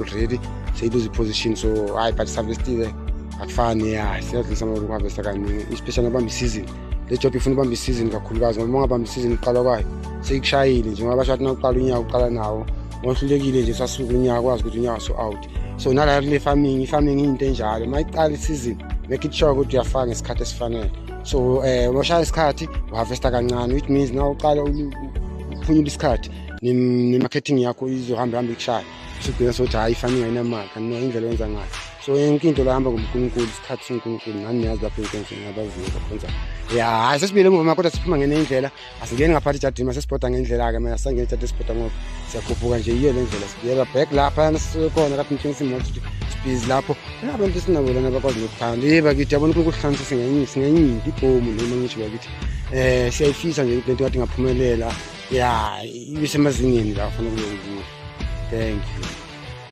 already seyiluze position, so hayi but harvestile akufani ya siyadlisa ngoba ukuharvesta kaningi especially ngabamba isizini. Le job ifuna ubamba isizini kakhulukazi ngoba ungabamba isizini uqala kwayo seyikushayile nje ngoba bashathi nawuqala unyaka uqala nawo wahlulekile nje sasuka unyaka kwazi ukuthi unyaka so out. So nala le farming into enjalo mayiqala isizini make it sure ukuthi uyafaka ngesikhathi esifanele. So washaya isikhathi uharvesta kancane, which means now uqala uphunyula isikhathi ne-marketing yakho izohamba ikushaya usugcina sokuthi hayi farming ayinamali kanti indlela yenza ngayo. So yonke into lahamba ngoNkulunkulu, isikhathi soNkulunkulu ngani niyazi lapho inkonzo ngabaziyo kwenza ya hayi sesibile ngoba kodwa siphuma ngenye indlela, asingeni ngaphakathi ejardini sesipota ngendlela ke manje asangeni ejardini sipota ngoba siyakhuphuka nje yiyo le ndlela sibuyela back lapha sikhona lapho ngitshengisa imoto sibhizi lapho abantu sinabo lana bakwazi ukuthanda bakithi yabona uNkulunkulu uhlanzisa singenyingi ibhomu noma ngisho bakithi siyayifisa nje lento kade ngaphumelela ya ibe semazingeni la kufanele kube. Thank you.